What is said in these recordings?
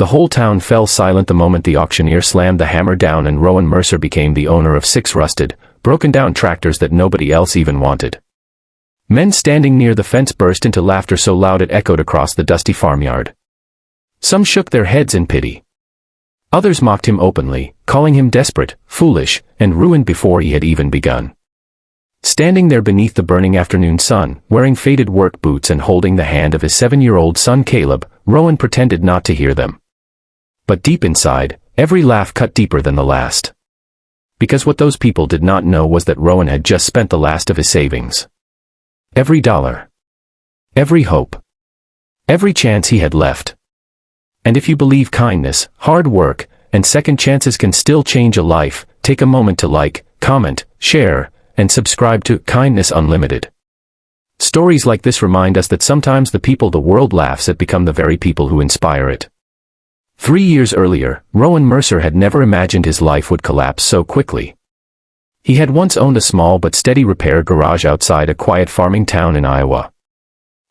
The whole town fell silent the moment the auctioneer slammed the hammer down and Rowan Mercer became the owner of 6 rusted, broken-down tractors that nobody else even wanted. Men standing near the fence burst into laughter so loud it echoed across the dusty farmyard. Some shook their heads in pity. Others mocked him openly, calling him desperate, foolish, and ruined before he had even begun. Standing there beneath the burning afternoon sun, wearing faded work boots and holding the hand of his 7-year-old son Caleb, Rowan pretended not to hear them. But deep inside, every laugh cut deeper than the last. Because what those people did not know was that Rowan had just spent the last of his savings. Every dollar. Every hope. Every chance he had left. And if you believe kindness, hard work, and second chances can still change a life, take a moment to like, comment, share, and subscribe to Kindness Unlimited. Stories like this remind us that sometimes the people the world laughs at become the very people who inspire it. 3 years earlier, Rowan Mercer had never imagined his life would collapse so quickly. He had once owned a small but steady repair garage outside a quiet farming town in Iowa.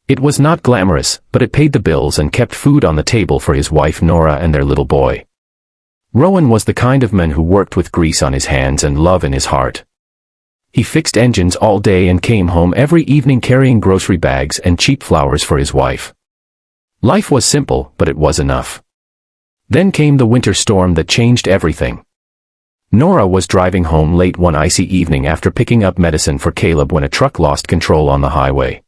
It was not glamorous, but it paid the bills and kept food on the table for his wife Nora and their little boy. Rowan was the kind of man who worked with grease on his hands and love in his heart. He fixed engines all day and came home every evening carrying grocery bags and cheap flowers for his wife. Life was simple, but it was enough. Then came the winter storm that changed everything. Nora was driving home late one icy evening after picking up medicine for Caleb when a truck lost control on the highway.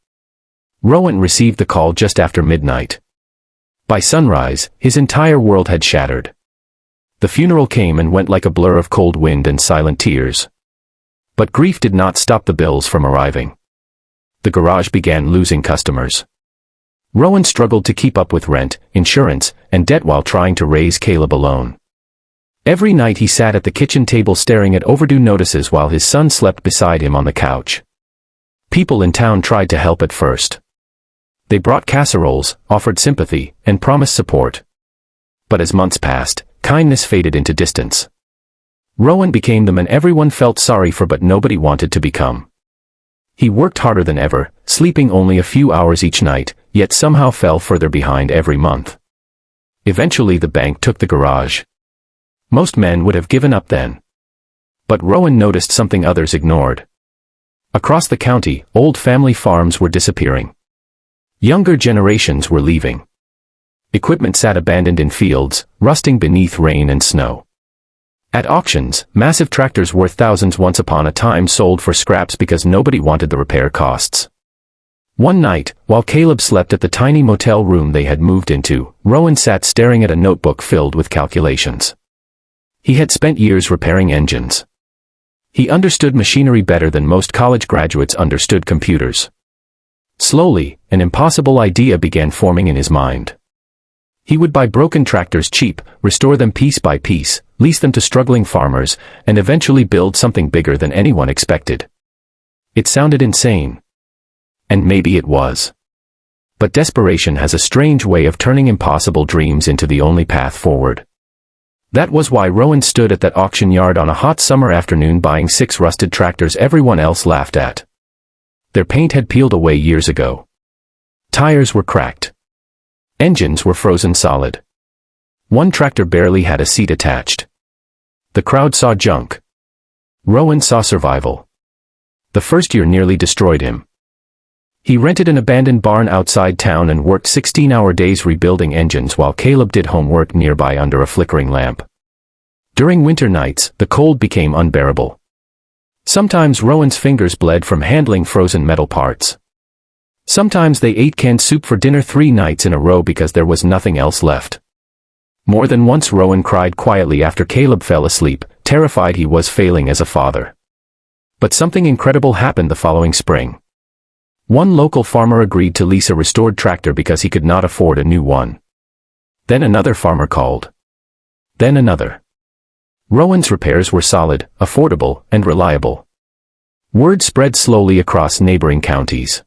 Rowan received the call just after midnight. By sunrise, his entire world had shattered. The funeral came and went like a blur of cold wind and silent tears. But grief did not stop the bills from arriving. The garage began losing customers. Rowan struggled to keep up with rent, insurance, and debt while trying to raise Caleb alone. Every night he sat at the kitchen table staring at overdue notices while his son slept beside him on the couch. People in town tried to help at first. They brought casseroles, offered sympathy, and promised support. But as months passed, kindness faded into distance. Rowan became the man everyone felt sorry for but nobody wanted to become. He worked harder than ever, sleeping only a few hours each night, yet somehow fell further behind every month. Eventually the bank took the garage. Most men would have given up then. But Rowan noticed something others ignored. Across the county, old family farms were disappearing. Younger generations were leaving. Equipment sat abandoned in fields, rusting beneath rain and snow. At auctions, massive tractors worth thousands once upon a time sold for scraps because nobody wanted the repair costs. One night, while Caleb slept at the tiny motel room they had moved into, Rowan sat staring at a notebook filled with calculations. He had spent years repairing engines. He understood machinery better than most college graduates understood computers. Slowly, an impossible idea began forming in his mind. He would buy broken tractors cheap, restore them piece by piece, lease them to struggling farmers, and eventually build something bigger than anyone expected. It sounded insane. And maybe it was. But desperation has a strange way of turning impossible dreams into the only path forward. That was why Rowan stood at that auction yard on a hot summer afternoon buying 6 rusted tractors everyone else laughed at. Their paint had peeled away years ago. Tires were cracked. Engines were frozen solid. One tractor barely had a seat attached. The crowd saw junk. Rowan saw survival. The first year nearly destroyed him. He rented an abandoned barn outside town and worked 16-hour days rebuilding engines while Caleb did homework nearby under a flickering lamp. During winter nights, the cold became unbearable. Sometimes Rowan's fingers bled from handling frozen metal parts. Sometimes they ate canned soup for dinner 3 nights in a row because there was nothing else left. More than once Rowan cried quietly after Caleb fell asleep, terrified he was failing as a father. But something incredible happened the following spring. One local farmer agreed to lease a restored tractor because he could not afford a new one. Then another farmer called. Then another. Rowan's repairs were solid, affordable, and reliable. Word spread slowly across neighboring counties.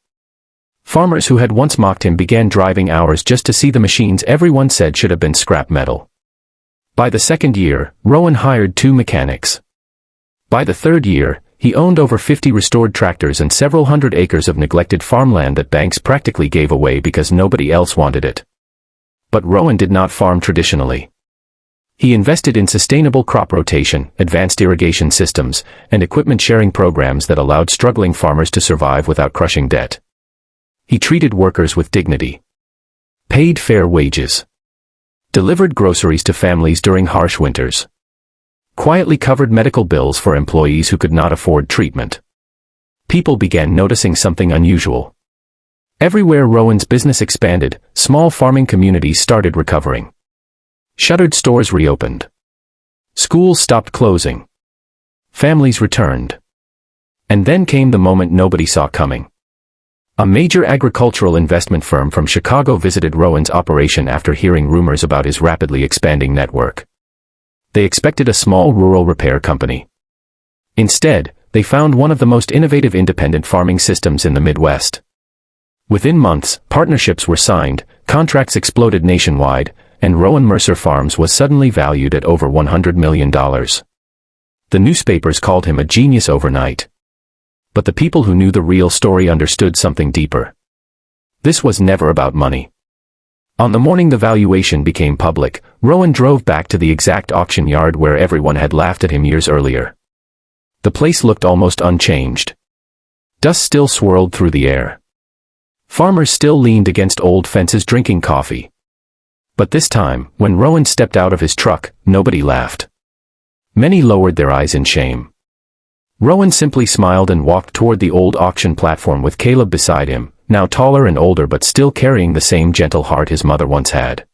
Farmers who had once mocked him began driving hours just to see the machines everyone said should have been scrap metal. By the second year, Rowan hired 2 mechanics. By the third year, he owned over 50 restored tractors and several hundred acres of neglected farmland that banks practically gave away because nobody else wanted it. But Rowan did not farm traditionally. He invested in sustainable crop rotation, advanced irrigation systems, and equipment sharing programs that allowed struggling farmers to survive without crushing debt. He treated workers with dignity, paid fair wages, delivered groceries to families during harsh winters, quietly covered medical bills for employees who could not afford treatment. People began noticing something unusual. Everywhere Rowan's business expanded, small farming communities started recovering. Shuttered stores reopened. Schools stopped closing. Families returned. And then came the moment nobody saw coming. A major agricultural investment firm from Chicago visited Rowan's operation after hearing rumors about his rapidly expanding network. They expected a small rural repair company. Instead, they found one of the most innovative independent farming systems in the Midwest. Within months, partnerships were signed, contracts exploded nationwide, and Rowan Mercer Farms was suddenly valued at over $100 million. The newspapers called him a genius overnight. But the people who knew the real story understood something deeper. This was never about money. On the morning the valuation became public, Rowan drove back to the exact auction yard where everyone had laughed at him years earlier. The place looked almost unchanged. Dust still swirled through the air. Farmers still leaned against old fences drinking coffee. But this time, when Rowan stepped out of his truck, nobody laughed. Many lowered their eyes in shame. Rowan simply smiled and walked toward the old auction platform with Caleb beside him, now taller and older but still carrying the same gentle heart his mother once had.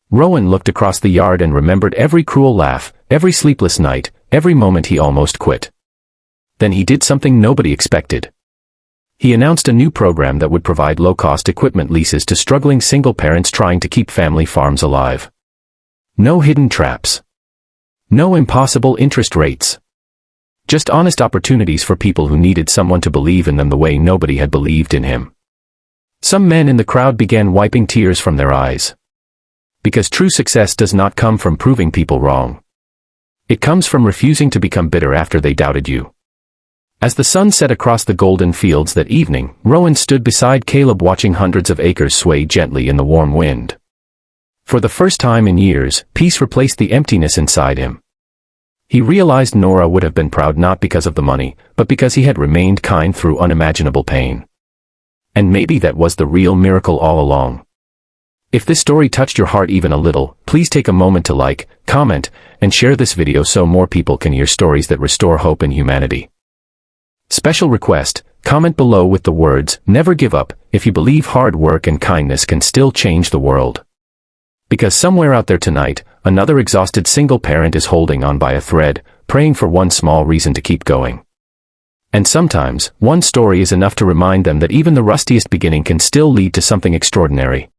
Rowan looked across the yard and remembered every cruel laugh, every sleepless night, every moment he almost quit. Then he did something nobody expected. He announced a new program that would provide low-cost equipment leases to struggling single parents trying to keep family farms alive. No hidden traps. No impossible interest rates. Just honest opportunities for people who needed someone to believe in them the way nobody had believed in him. Some men in the crowd began wiping tears from their eyes. Because true success does not come from proving people wrong. It comes from refusing to become bitter after they doubted you. As the sun set across the golden fields that evening, Rowan stood beside Caleb watching hundreds of acres sway gently in the warm wind. For the first time in years, peace replaced the emptiness inside him. He realized Nora would have been proud not because of the money, but because he had remained kind through unimaginable pain. And maybe that was the real miracle all along. If this story touched your heart even a little, please take a moment to like, comment, and share this video so more people can hear stories that restore hope in humanity. Special request, comment below with the words, "Never give up," if you believe hard work and kindness can still change the world. Because somewhere out there tonight, another exhausted single parent is holding on by a thread, praying for one small reason to keep going. And sometimes, one story is enough to remind them that even the rustiest beginning can still lead to something extraordinary.